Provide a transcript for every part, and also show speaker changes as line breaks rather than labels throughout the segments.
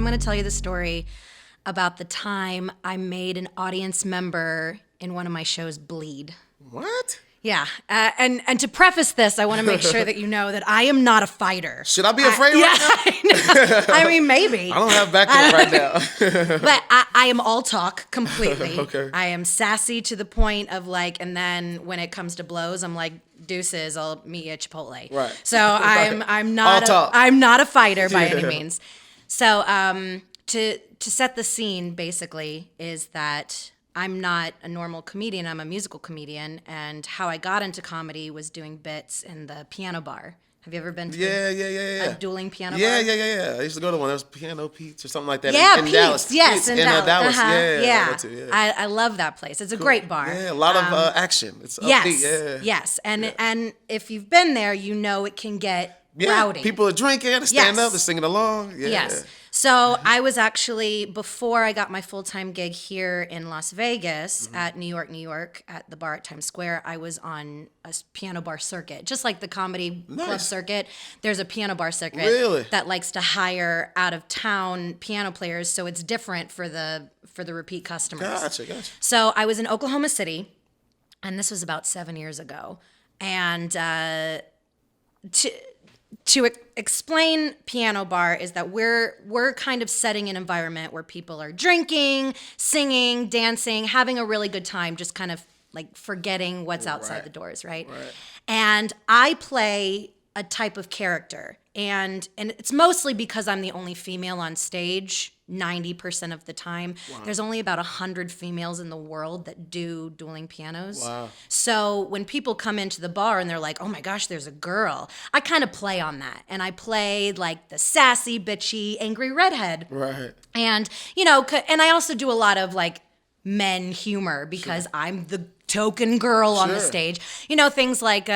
going to tell you the story about the time I made an audience member in one of my shows bleed.
What?
Yeah, and to preface this, I want to make sure that you know that I am not a fighter.
Should I be afraid right now?
I mean, maybe.
I don't have backup right now.
But I am all talk completely.
Okay.
I am sassy to the point of like, and then when it comes to blows, I'm like, deuces, I'll meet you at Chipotle.
Right.
So I'm not a fighter by any means. So to set the scene, basically, is that I'm not a normal comedian. I'm a musical comedian, and how I got into comedy was doing bits in the piano bar. Have you ever been to a dueling piano bar?
Yeah. I used to go to one. There was Piano Pete's or something like that in
Pete's,
Dallas.
Yes, in Dallas.
Yeah.
I love that place. It's a great bar.
Yeah, a lot of action. It's upbeat,
Yes, and if you've been there, you know it can get rowdy.
People are drinking, they stand up, they're singing along. Yeah.
Yes. So I was actually, before I got my full-time gig here in Las Vegas at New York, at the bar at Times Square, I was on a piano bar circuit. Just like the comedy club circuit, there's a piano bar circuit that likes to hire out-of-town piano players, so it's different for the repeat customers.
Gotcha.
So I was in Oklahoma City, and this was about 7 years ago. And to explain piano bar is that we're kind of setting an environment where people are drinking, singing, dancing, having a really good time, just kind of like forgetting what's outside the doors, right? And I play a type of character, and it's mostly because I'm the only female on stage 90% of the time. Wow. There's only about 100 females in the world that do dueling pianos. Wow. So when people come into the bar and they're like, oh my gosh, there's a girl, I kind of play on that. And I play like the sassy, bitchy, angry redhead.
Right.
And, and I also do a lot of like men humor because I'm the token girl on the stage. Things like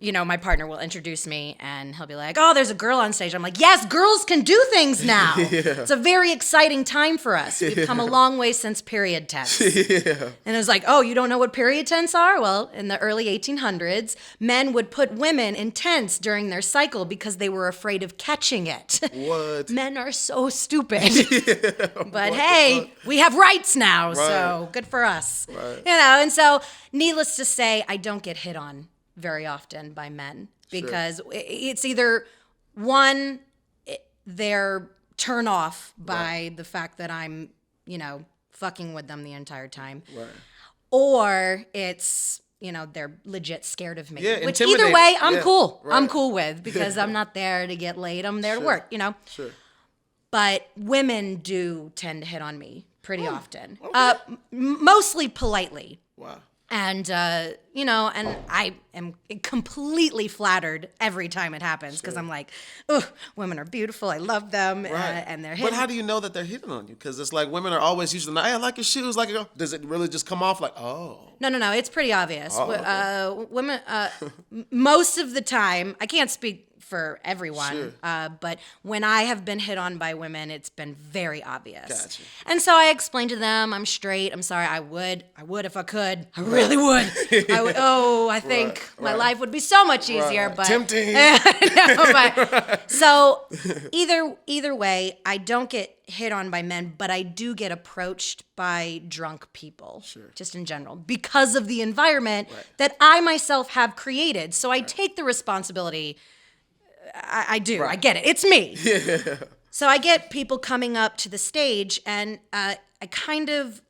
my partner will introduce me and he'll be like, oh, there's a girl on stage. I'm like, yes, girls can do things now. It's a very exciting time for us. We've come a long way since period tense. And it's like, oh, you don't know what period tense are? Well, in the early 1800s, men would put women in tents during their cycle because they were afraid of catching it.
What?
Men are so stupid. But hey, we have rights now, so good for us.
Right.
And so needless to say, I don't get hit on very often by men because it's either one, they're turned off by the fact that I'm, fucking with them the entire time, or it's, they're legit scared of me.
Yeah,
which either way, I'm cool.
Right.
I'm cool with because I'm not there to get laid. I'm there to work,
Sure.
But women do tend to hit on me pretty often, mostly politely.
Wow.
And, and I am completely flattered every time it happens because I'm like, oh, women are beautiful. I love them. And they're hitting.
But how do you know that they're hitting on you? Because it's like women are always usually, hey, I like your shoes. Does it really just come off like, oh?
No. It's pretty obvious.
Oh, okay.
Women, most of the time, I can't speak for everyone, but when I have been hit on by women, it's been very obvious.
Gotcha.
And so I explained to them, I'm straight. I'm sorry. I would if I could. I really would. I would. Oh, I think my life would be so much easier. But
tempting.
So either way, I don't get hit on by men, but I do get approached by drunk people, just in general, because of the environment that I myself have created. So I take the responsibility. I do. I get it. It's me.
Yeah.
So I get people coming up to the stage, and I kind of,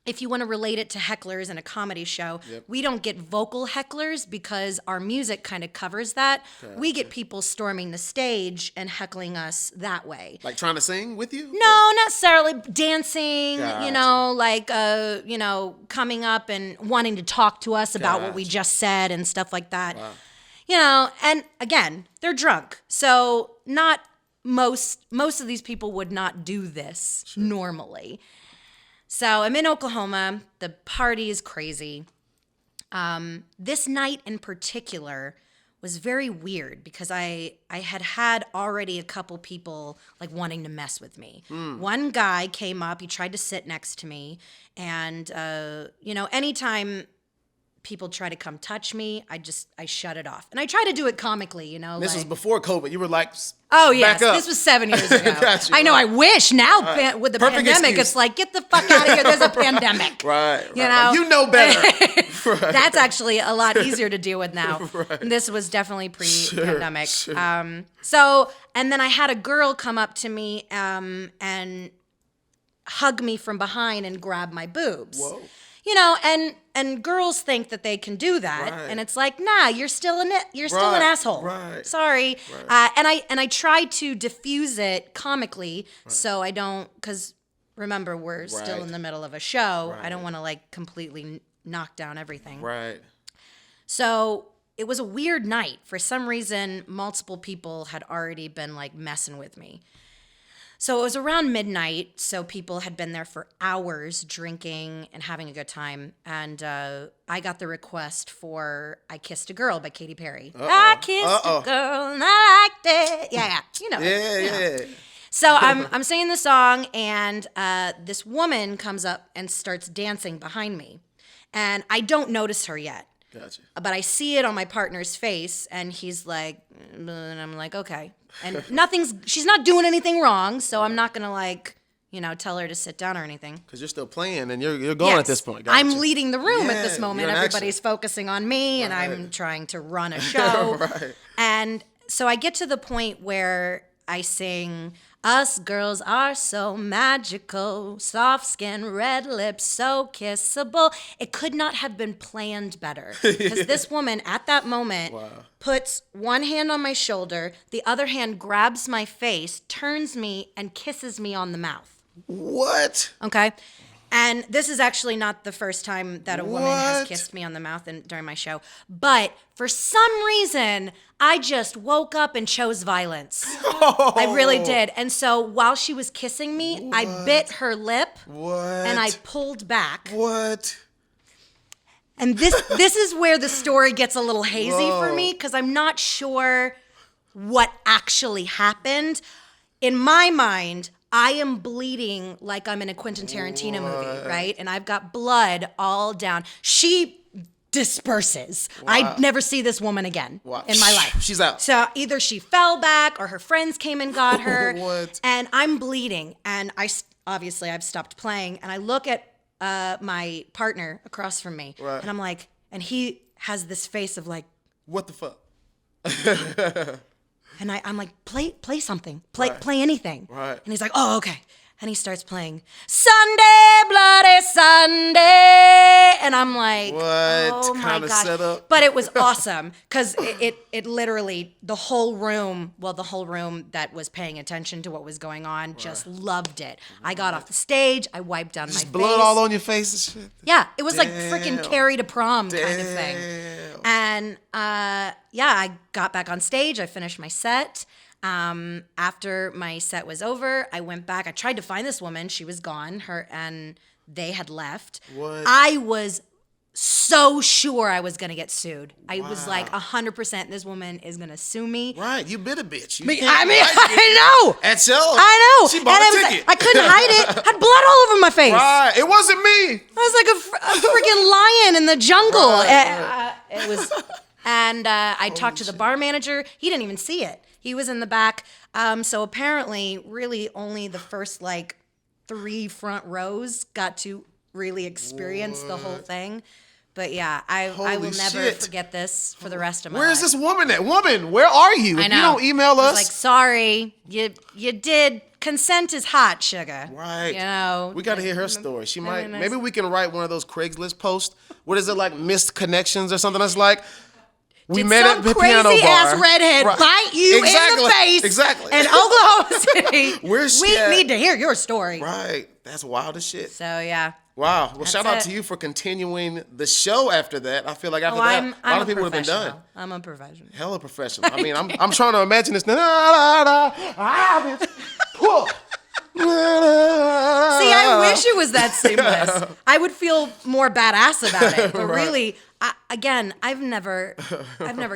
if you want to relate it to hecklers in a comedy show, we don't get vocal hecklers because our music kind of covers that. Gotcha. We get people storming the stage and heckling us that way.
Like trying to sing with you?
No, not necessarily. Dancing,
Gotcha.
coming up and wanting to talk to us about what we just said and stuff like that. Wow. And again, they're drunk. So not most of these people would not do this normally. So I'm in Oklahoma. The party is crazy. This night in particular was very weird because I had already a couple people like wanting to mess with me. One guy came up, he tried to sit next to me, and anytime people try to come touch me, I shut it off. And I try to do it comically, you know.
This was before COVID. You were like,
oh, yes.
back up.
This was 7 years ago.
Got you,
I know.
right.
I wish now with the
Perfect
pandemic,
excuse.
it's like, get the fuck out of here. There's a pandemic.
Right.
You know?
You know better. Right.
That's actually a lot easier to deal with now.
Right.
This was definitely pre-pandemic.
Sure.
And then I had a girl come up to me and hug me from behind and grab my boobs.
Whoa.
You know, and girls think that they can do that,
Right.
and it's like, nah, you're still an
Right.
asshole.
Right.
Sorry.
Right.
And I try to diffuse it comically, so I don't, because remember, we're still
Right.
in the middle of a show.
Right.
I don't want to like completely knock down everything.
Right.
So it was a weird night. For some reason, multiple people had already been like messing with me. So it was around midnight, so people had been there for hours drinking and having a good time. And I got the request for I Kissed a Girl by Katy Perry. I kissed a girl and I liked it. Yeah, you know.
Yeah.
So I'm singing the song, and this woman comes up and starts dancing behind me. And I don't notice her yet.
Gotcha.
But I see it on my partner's face, and he's like, and I'm like, okay. And she's not doing anything wrong, so I'm not gonna like, you know, tell her to sit down or anything.
Because you're still playing and you're going at this point. Gotcha.
I'm leading the room at this
Yeah,
moment.
you're in
Everybody's focusing on me, and I'm trying to run a show.
Right.
And so I get to the point where I sing, us girls are so magical, soft skin, red lips, so kissable. It could not have been planned better. Because this woman at that moment puts one hand on my shoulder, the other hand grabs my face, turns me, and kisses me on the mouth.
What?
Okay? And this is actually not the first time that a woman has
What?
kissed me on the mouth during my show. But for some reason, I just woke up and chose violence. I really did. And so while she was kissing me, I bit her lip.
What?
And I pulled back.
What?
And this is where the story gets a little hazy for
Whoa.
me, because I'm not sure what actually happened. In my mind, I am bleeding like I'm in a Quentin Tarantino movie, right? And I've got blood all down. She disperses. I never see this woman again in my life.
She's out.
So either she fell back or her friends came and got her.
What?
And I'm bleeding. And obviously I've stopped playing. And I look at my partner across from me.
Right.
And I'm like, and he has this face of like,
What the fuck?
and I'm like, play something, play anything.
Right.
And he's like, oh, okay. And he starts playing Sunday, Bloody Sunday. And I'm like,
What
oh my
kind of
gosh.
setup?
But it was awesome because it literally, the whole room that was paying attention to what was going on just loved it. I got off the stage. I wiped down my face.
Blood all on your face and shit.
Yeah, it was like
Damn.
freaking Carrie to prom kind of thing.
Damn.
And I got back on stage. I finished my set. After my set was over, I went back. I tried to find this woman. She was gone. And they had left.
What?
I was so sure I was gonna get sued. I was like 100%. This woman is gonna sue me.
Right, you bit a bitch. You
I
can't
mean,
fight
I know.
At show.
I know.
She bought
and
a
I was
ticket.
like, I couldn't hide it. I had blood all over my face.
Right, it wasn't me.
I was like a freaking lion in the jungle.
Right.
It was, and I talked to the bar manager. He didn't even see it. He was in the back. So apparently, really, only the first like 3 front rows got to really experience the whole thing. But yeah, I will
Holy
never
shit.
forget this for the rest of my
Where
life.
is this woman at? Woman, where are you? If
I know.
you don't email
I was
us.
like, sorry, you did. Consent is hot, sugar.
Right.
You know.
We got to hear her story. She might.
nice.
Maybe we can write one of those Craigslist posts. What is it, like missed connections or something? That's like, we
Did
met
some
at the piano bar.
crazy ass redhead
Right.
bite you in the face?
Exactly.
In Oklahoma City.
Where's
we
she at?
need to hear your story.
Right. That's wild as shit.
So yeah.
Wow. Well, shout out
it.
to you for continuing the show after that. I feel like after
Oh,
that,
I'm
a lot
a
of people would have been done.
professional. I'm a professional.
Hella professional. I mean, I'm trying to imagine this. See,
See, I wish it was that seamless. I would feel more badass about it. But
Right.
really, I've never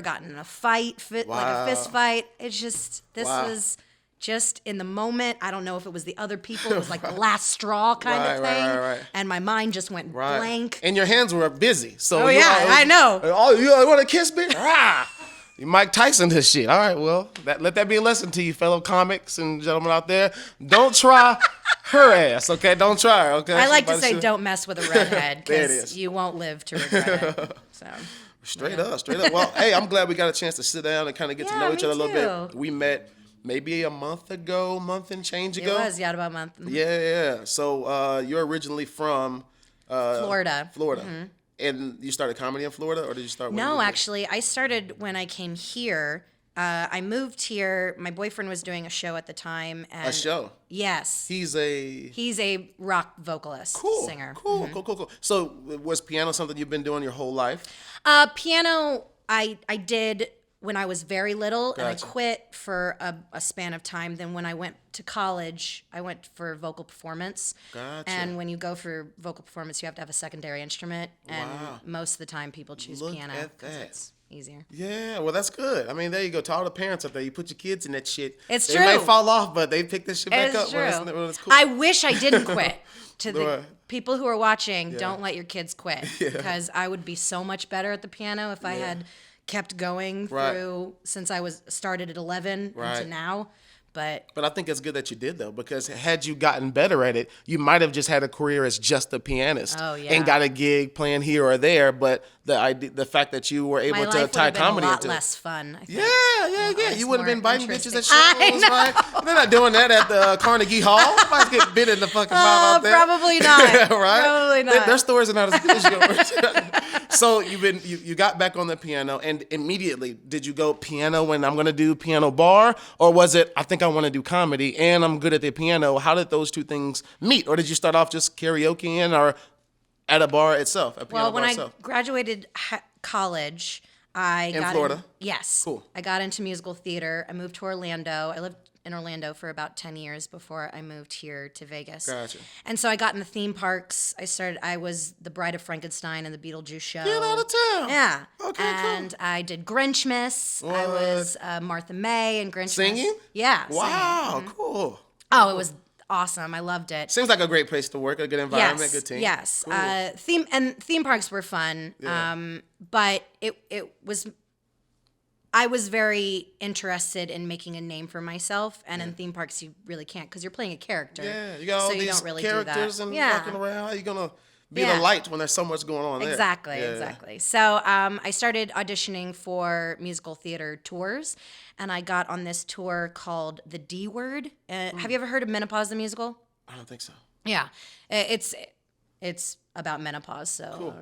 gotten in a fight, like a fist fight. It's just, this
Wow.
was just in the moment. I don't know if it was the other people. It was like the last straw kind of thing.
Right.
And my mind just went blank.
And your hands were busy. So
I know.
Oh, you want to kiss me? You Mike Tyson this shit. All right, well, let that be a lesson to you, fellow comics and gentlemen out there. Don't try her ass, okay? Don't try her, okay?
I like to say don't mess with a redhead
There it
because
is.
you won't live to regret it. So.
Straight up. Well, hey, I'm glad we got a chance to sit down and kind of get to know each other a little bit.
too.
We met maybe a month and change ago.
It was, about a month.
Yeah. So you're originally from
Florida.
And you started comedy in Florida, or did you start?
No, actually, I started when I came here. I moved here. My boyfriend was doing a show at the time. And
A show?
Yes.
He's a
rock vocalist, singer.
Cool. So was piano something you've been doing your whole life?
Piano, I did when I was very little, and I
Gotcha.
quit for a span of time. Then when I went to college, I went for vocal performance.
Gotcha.
And when you go for vocal performance, you have to have a secondary instrument. And
Wow.
most of the time, people choose
Look
piano
at
because
that.
it's easier.
Yeah, well, that's good. I mean, there you go. To all the parents out there, you put your kids in that shit.
It's
they
true.
may fall off, but they pick this shit back
It's
up
true.
when it's cool.
I wish I didn't quit. To the
Right.
people who are watching, don't let your kids quit because I would be so much better at the piano if I had kept going
Right.
through since I was started at 11
Right.
to now. But
But I think it's good that you did, though, because had you gotten better at it, you might have just had a career as just a pianist
Oh, yeah.
and got a gig playing here or there. But the fact that you were
my
able
life
to
would
tie
have been a
comedy
lot
into
less fun. I think.
Yeah.
it's
You would have
more
been biting bitches at
interesting.
shows, right? They're not doing that at the Carnegie Hall. Nobody's getting bit in the fucking mouth out there.
Probably not.
Right?
Probably not.
Their stories are not as good as yours. So you got back on the piano, and immediately did you go piano when I'm going to do piano bar, or was it I think I want to do comedy and I'm good at the piano? How did those two things meet, or did you start off just karaokeing or at a bar itself, a piano
Well, when
bar
I
itself?
graduated college, I got
Florida?
Yes.
Cool.
I got into musical theater. I moved to Orlando. I lived in Orlando for about 10 years before I moved here to Vegas.
Gotcha.
And so I got in the theme parks. I was the Bride of Frankenstein in the Beetlejuice show.
Get out of town.
Yeah.
Okay,
and I did Grinchmas. I was Martha May in Grinchmas.
Singing?
Yeah.
Wow,
singing.
cool.
Oh, it was awesome. I loved it.
Seems like a great place to work, a good environment,
Yes,
good team.
yes.
Cool.
Theme parks were fun.
Yeah.
But it was. I was very interested in making a name for myself, and in theme parks you really can't because you're playing a character.
Yeah, you got all
so you
these
don't really
characters
do that.
and walking around. How you gonna be
Yeah.
the light when there's so much going on there?
Exactly. So I started auditioning for musical theater tours, and I got on this tour called The D Word. Have you ever heard of Menopause the Musical?
I don't think so.
Yeah, it's about menopause. So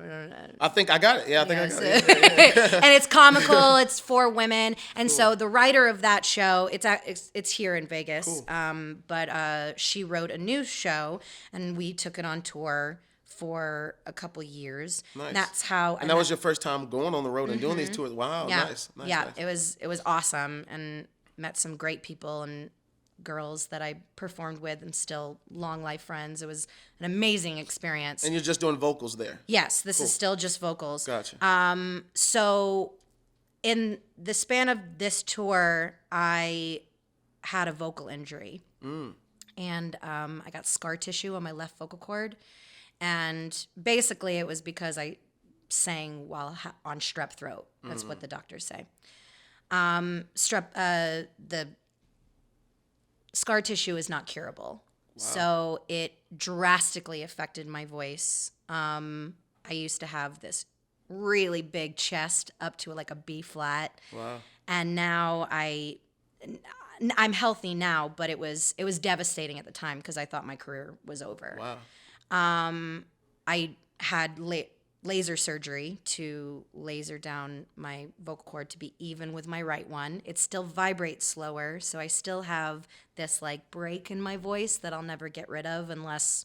I think I got it. Yeah, I think I got it.
and it's comical. It's for women, and so the writer of that show, it's here in Vegas. But she wrote a new show, and we took it on tour for a couple years.
Nice.
And that's how.
And that was your first time going on the road and doing these tours. Wow,
yeah,
nice.
yeah. It was awesome, and met some great people and girls that I performed with, and still long life friends. It was an amazing experience.
And you're just doing vocals there.
Yes, this is still just vocals.
Gotcha.
So in the span of this tour, I had a vocal injury. And I got scar tissue on my left vocal cord. And basically it was because I sang while on strep throat. That's what the doctors say. The scar tissue is not curable. So it drastically affected my voice. I used to have this really big chest up to like a B flat.
Wow.
And now I'm healthy now, but it was devastating at the time because I thought my career was over.
Wow.
I had laser surgery to laser down my vocal cord to be even with my right one. It still vibrates slower, so I still have this like break in my voice that I'll never get rid of unless,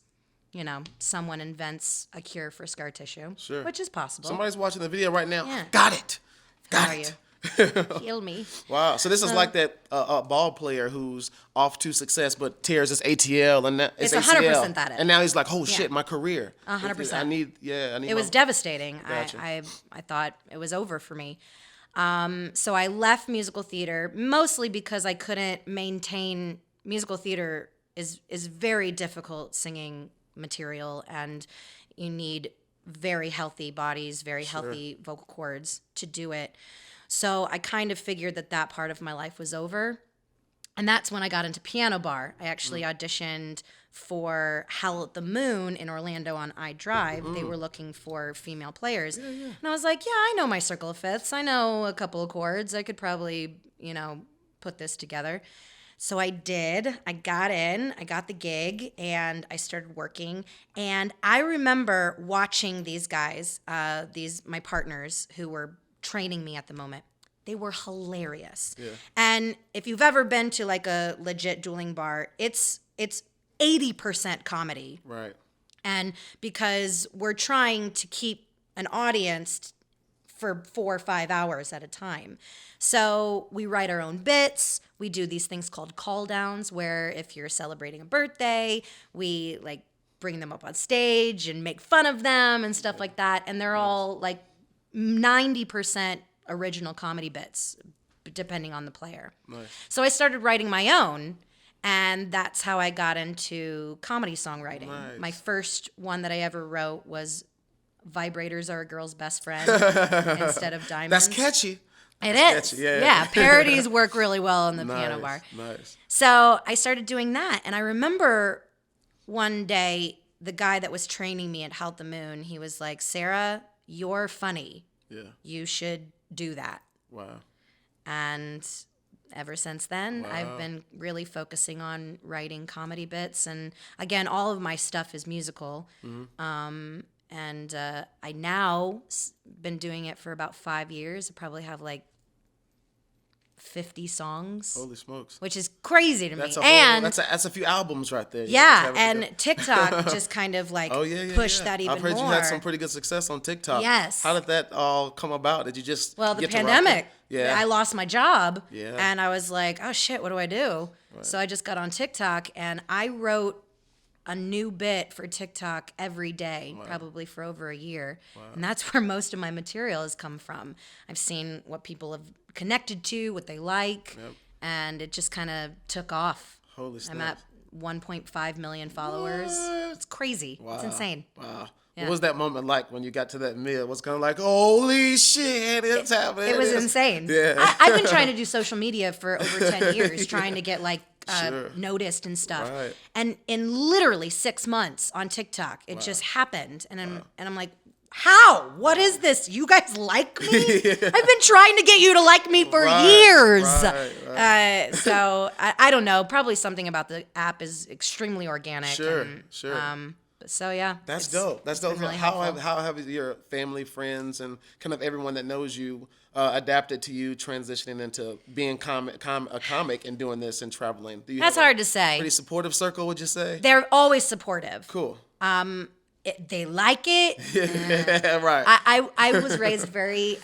someone invents a cure for scar tissue,
Sure.
which is possible.
Somebody's watching the video right now.
Yeah.
Got it.
How
Got
are
it.
you? Heal me.
Wow. So this is like that ball player who's off to success but tears his ATL and
It's
ACL.
100% that.
And now he's like, oh shit, my career.
100%.
I need.
It was devastating.
Gotcha.
I thought it was over for me. So I left musical theater mostly because I couldn't maintain. Musical theater is very difficult singing material, and you need very healthy bodies, very healthy vocal cords to do it. So I kind of figured that part of my life was over. And that's when I got into piano bar. I actually auditioned for Howl at the Moon in Orlando on iDrive. They were looking for female players. And I was like, yeah, I know my circle of fifths. I know a couple of chords. I could probably, put this together. So I did. I got in, I got the gig, and I started working. And I remember watching these guys, my partners who were training me at the moment. They were hilarious. Yeah. And if you've ever been to like a legit dueling bar, it's 80% comedy.
Right.
And because we're trying to keep an audience for 4 or 5 hours at a time. So we write our own bits. We do these things called call downs, where if you're celebrating a birthday, we like bring them up on stage and make fun of them and stuff like that. And they're all like 90% original comedy bits, depending on the player.
Nice.
So I started writing my own, and that's how I got into comedy songwriting.
Nice.
My first one that I ever wrote was "Vibrators Are a Girl's Best Friend" instead of "Diamonds."
That's catchy.
It
That's
is.
catchy, yeah.
Yeah, parodies work really well in the
Nice,
piano bar.
Nice.
So I started doing that, and I remember one day the guy that was training me at Howl at the Moon, he was like, "Sarah, you're funny.
Yeah.
You should do that."
Wow.
And ever since then,
Wow.
I've been really focusing on writing comedy bits. And again, all of my stuff is musical. And I now been doing it for about 5 years. I probably have like 50 songs.
Holy smokes.
Which is crazy to me.
That's a few albums right there.
Yeah, and TikTok just kind of like pushed that even more.
I've heard you had some pretty good success on TikTok.
Yes.
How did that all come about? Did you just
Well, the
get to rock
pandemic.
it? Yeah.
I lost my job.
Yeah.
And I was like, oh shit, what do I do? Right. So I just got on TikTok, and I wrote a new bit for TikTok every day, probably for over a year. Wow. And that's where most of my material has come from. I've seen what people have connected to, what they like, and it just kind of took off.
Holy snap.
I'm at 1.5 million followers.
What?
It's crazy.
Wow.
It's insane.
Wow.
Yeah.
What was that moment like when you got to that mill? Was kind of like, holy shit, it's happening.
It was insane.
Yeah.
I've been trying to do social media for over 10 years, trying to get like noticed and stuff.
Right.
And in literally 6 months on TikTok, it just happened. And I'm like, how? What is this? You guys like me? I've been trying to get you to like me for years. Right. So I don't know. Probably something about the app is extremely organic.
Sure.
So yeah,
that's dope. That's dope.
Really
how have your family, friends, and kind of everyone that knows you adapted to you transitioning into being a comic and doing this and traveling?
That's hard to say.
Pretty supportive circle, would you say?
They're always supportive.
Cool.
They like it.
Yeah, right.
I was raised very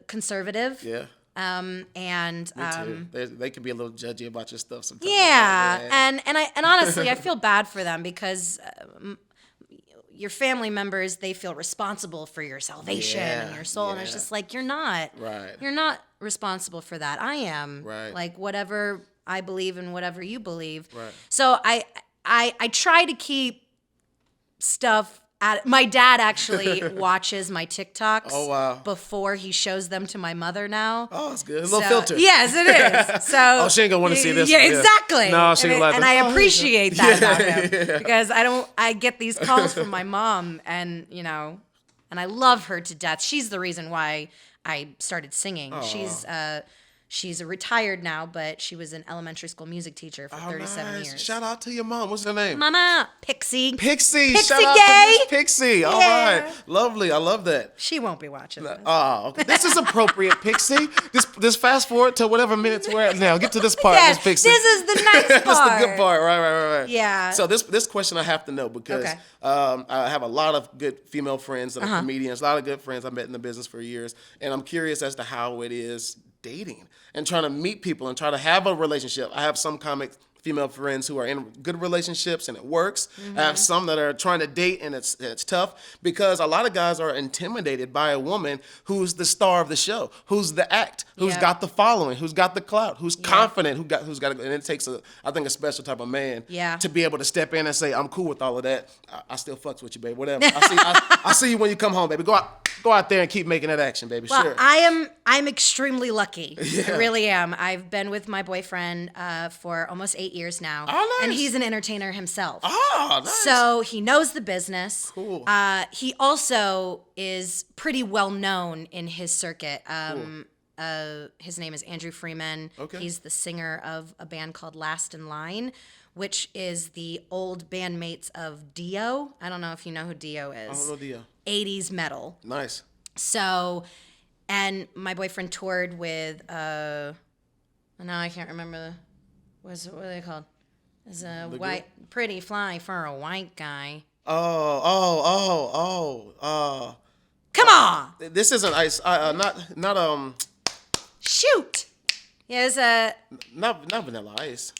conservative.
Yeah.
And
Me too. They can be a little judgy about your stuff sometimes.
Yeah, and honestly, I feel bad for them because your family members, they feel responsible for your salvation and your soul, and it's just like you're not.
Right.
You're not responsible for that. I am.
Right.
Like whatever I believe and whatever you believe.
Right.
So I try to keep stuff. My dad actually watches my TikToks.
Oh, wow.
Before he shows them to my mother now.
Oh, it's good. A little filter.
Yes, it is. So
she ain't gonna want to see this.
Yeah, exactly.
No, she ain't like
and
this.
I appreciate that about him
Yeah.
because I get these calls from my mom, and and I love her to death. She's the reason why I started singing.
Oh.
She's retired now, but she was an elementary school music teacher for 37
nice.
years.
Shout out to your mom. What's her name?
Mama Pixie.
Pixie.
Pixie
Shout out
Gay.
to Miss Pixie. All right. Lovely. I love that.
She won't be watching this.
Oh, okay. This is appropriate, Pixie. This fast forward to whatever minutes we're at now. Get to this part,
Yes,
Miss Pixie.
this is the nice part.
This is the good part. Right.
Yeah.
So this question I have to know because I have a lot of good female friends that are comedians, a lot of good friends I met in the business for years, and I'm curious as to how it is dating and trying to meet people and try to have a relationship. I have some comic female friends who are in good relationships and it works. I have some that are trying to date and it's tough because a lot of guys are intimidated by a woman who's the star of the show, who's the act, who's
Yeah.
got the following, who's got the clout, who's confident, who's got and it takes I think a special type of man to be able to step in and say, I'm cool with all of that. I still fucks with you, baby. Whatever. I see you when you come home, baby. Go out there and keep making that action, baby.
Well,
Sure.
I'm extremely lucky. I really am. I've been with my boyfriend for almost 8 years now.
Oh, nice.
And he's an entertainer himself.
Oh, nice.
So he knows the business.
Cool.
He also is pretty well known in his circuit. His name is Andrew Freeman.
Okay.
He's the singer of a band called Last in Line, which is the old bandmates of Dio. I don't know if you know who Dio is.
I don't know Dio.
80s metal.
Nice.
So, and my boyfriend toured with, now I can't remember, what are they called? It's a white, pretty fly for a white guy. Come on!
This isn't ice.
Shoot! Yeah, it's a,
Not Vanilla Ice.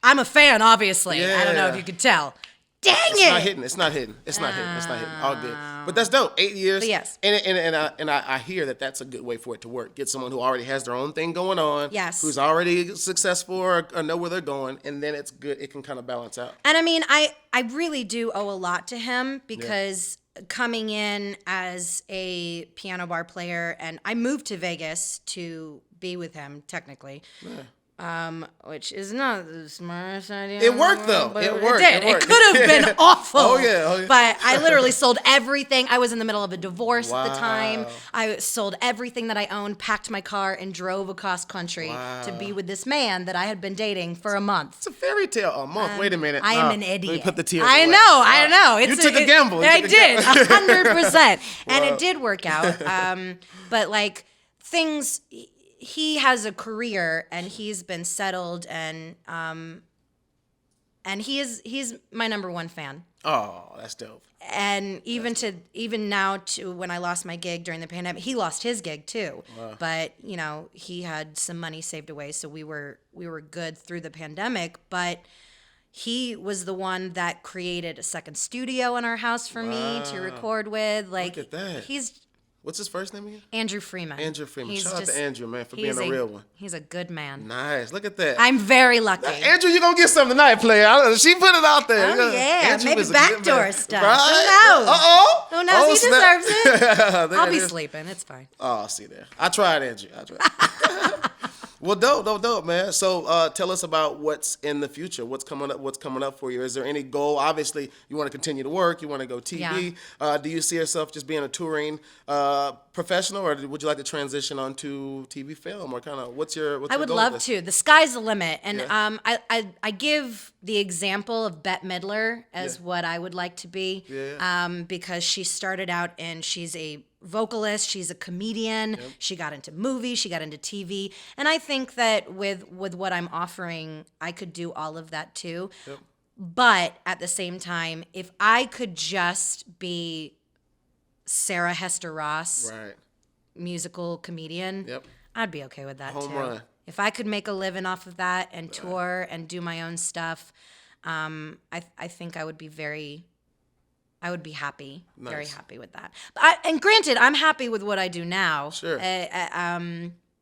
I'm a fan, obviously. I don't know if
Yeah.
you could tell. Dang
It's
it!
not hitting. It's not hitting. It's not hitting. All good. But that's dope. 8 years.
But yes.
And I hear that that's a good way for it to work. Get someone who already has their own thing going on.
Yes.
Who's already successful or know where they're going, and then it's good. It can kind of balance out.
And I mean, I really do owe a lot to him because coming in as a piano bar player, and I moved to Vegas to be with him, technically. Which is not the smartest idea.
It worked though.
But
It worked.
It did.
It worked.
It could have been awful.
Oh yeah.
But I literally sold everything. I was in the middle of a divorce at the
Wow.
time. I sold everything that I owned, packed my car, and drove across country to be with this man that I had been dating for a month.
It's a fairy tale. A month. Wait a minute.
I am an
Let
idiot.
me put the tears
I
away.
know.
You took a gamble.
I did, 100%. And
Wow.
it did work out. But like things, he has a career and he's been settled and he's my number one fan.
Oh, that's dope.
And even now to when I lost my gig during the pandemic, he lost his gig too.
Wow.
But you know, he had some money saved away, so we were good through the pandemic. But he was the one that created a second studio in our house for me to record with. Like,
Look at that.
He's
What's his first name again?
Andrew Freeman.
Andrew Freeman.
He's
Shout out
just-
to Andrew, man, for being
he's
a real one.
He's a good man.
Nice. Look at that.
I'm very lucky.
Andrew, you gonna get something tonight, player. She put it out there.
Oh, yeah.
Andrew
Maybe
is a good
backdoor
man.
stuff.
Right?
Who knows?
Uh-oh.
Who knows? He
snap.
deserves it.
There
I'll
it
be
is.
sleeping. It's fine.
Oh, see there. I tried, Andrew. I tried. Well, dope, man. So tell us about what's in the future. What's coming up for you? Is there any goal? Obviously, you want to continue to work. You want to go TV. Do you see yourself just being a touring professional, or would you like to transition onto TV film, or kind of what's your
I would
goal
love
with
to. The sky's the limit. And
Yeah.
I give the example of Bette Midler as what I would like to be.
Yeah.
Because she started out and she's a vocalist, she's a comedian, she got into movies, she got into TV. And I think that with what I'm offering, I could do all of that too.
Yep.
But at the same time, if I could just be Sarah Hester Ross,
Right.
musical comedian,
Yep.
I'd be okay with that
Home
too.
run.
If I could make a living off of that and tour and do my own stuff, I think I would be happy, very
Nice.
happy with that. And granted, I'm happy with what I do now.
Sure.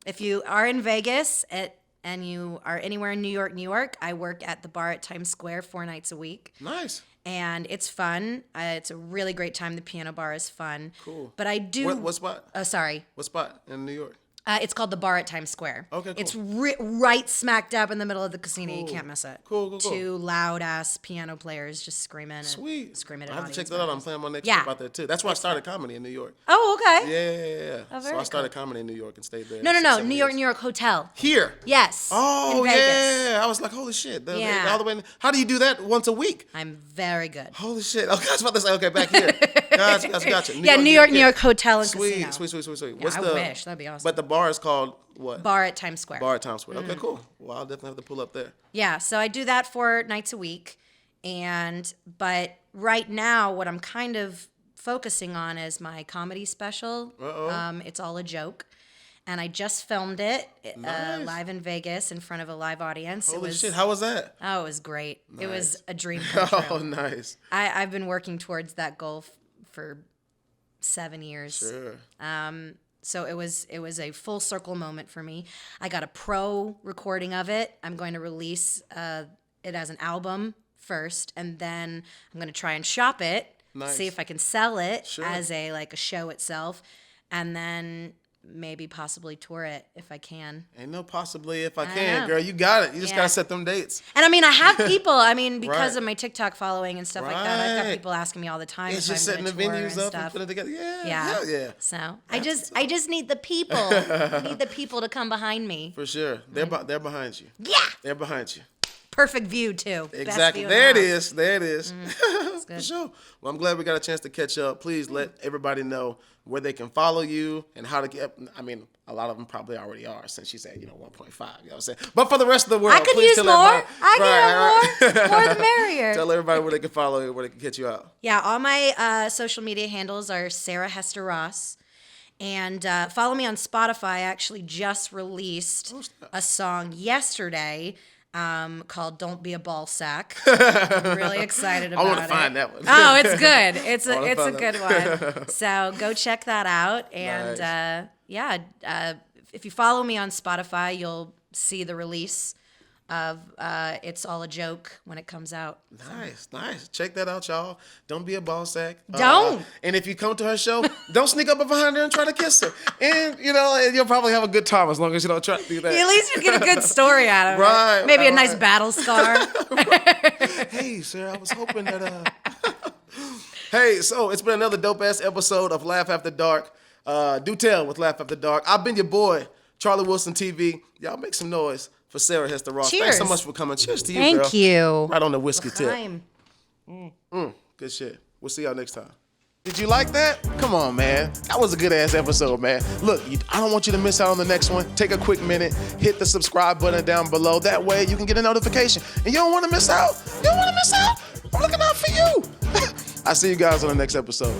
If you are in Vegas and you are anywhere in New York, I work at the bar at Times Square 4 nights a week.
Nice.
And it's fun. It's a really great time. The piano bar is fun.
Cool.
But I do.
What spot?
Sorry.
What spot in New York?
It's called the Bar at Times Square.
Okay, cool.
It's right smack dab in the middle of the casino. You can't miss it.
Cool.
Two loud ass piano players just screaming.
Sweet.
And screaming at
I have to check
audience
that out. I'm
members.
planning my next
Yeah.
trip out there too. That's why I started comedy in New York.
Oh, okay.
Yeah.
Oh,
So
very
I started comedy in New York and stayed there.
No.
6-7
New
years.
York Hotel.
Here.
Yes.
Oh
in Vegas.
yeah. I was like, holy shit.
Yeah.
All the way. How do you do that once a week?
I'm very good.
Holy shit. Okay, I was about to say, okay, back here. Gotcha.
New York Hotel and
Sweet.
Casino.
Sweet.
I wish. That'd be awesome.
But the bar is called what?
Bar at Times Square.
Bar at Times Square. Okay, cool. Well, I'll definitely have to pull up there.
Yeah, so I do that 4 nights a week. But right now, what I'm kind of focusing on is my comedy special.
Uh-oh.
It's all a joke. and I just filmed it
Nice.
live in Vegas in front of a live audience.
Holy shit, how was that?
Oh, it was great.
Nice.
It was a dream come true.
Oh, nice.
I've been working towards that goal for 7 years.
Sure.
So it was a full circle moment for me. I got a pro recording of it. I'm going to release it as an album first, and then I'm going to try and shop it,
Nice.
see if I can sell it
Sure.
as a show itself, and then maybe possibly tour it if I can.
Ain't no possibly if I
know.
can, girl. You got it. You just
Yeah.
gotta set them dates.
And I mean, I have people. I mean, because
Right.
of my TikTok following and stuff like that, I've got
Right.
people asking me all the time
It's
if
just
I'm
setting the
going to tour
venues
and
up
stuff.
and putting it together. Yeah.
Yeah.
Hell yeah.
So I just need the people. I need the people to come behind me.
For sure. They're behind you.
Yeah.
They're behind you.
Perfect view too. Best
Exactly.
view in the
There it
house.
is. There it is. For
good.
sure. Well, I'm glad we got a chance to catch up. Please let everybody know where they can follow you and how to get. I mean, a lot of them probably already are since she said 1.5. You know what I'm saying? But for the rest of the world,
I could
please
use
tell
more.
everybody.
I can have more. More the merrier.
Tell everybody where they can follow you, where they can get you out.
Yeah, all my social media handles are Sarah Hester Ross. And follow me on Spotify. I actually just released a song yesterday called "Don't Be a Ball Sack." I'm really excited about it.
I want to find that one.
Oh, it's good. It's
wanna
a
find
good one. So go check that out. And if you follow me on Spotify, you'll see the release of "It's All a Joke" when it comes out.
Nice. Check that out, y'all. Don't be a ball sack.
Don't.
And if you come to her show, don't sneak up behind her and try to kiss her. And, you'll probably have a good time as long as you don't try to do that.
At least you get a good story out of
Right,
it. Maybe a nice
right.
battle scar.
Hey, sir, I was hoping that... Hey, so it's been another dope-ass episode of Laugh After Dark. Do tell with Laugh After Dark. I've been your boy, Charlie Wilson TV. Y'all make some noise for Sarah Hester Ross. Thanks so
Cheers.
much for coming. Cheers to you, girl.
Thank you.
Right on the whiskey tip.
Time.
Good shit. We'll see y'all next time. Did you like that? Come on, man. That was a good-ass episode, man. Look, I don't want you to miss out on the next one. Take a quick minute. Hit the subscribe button down below. That way you can get a notification. And you don't want to miss out? You don't want to miss out? I'm looking out for you. I'll see you guys on the next episode.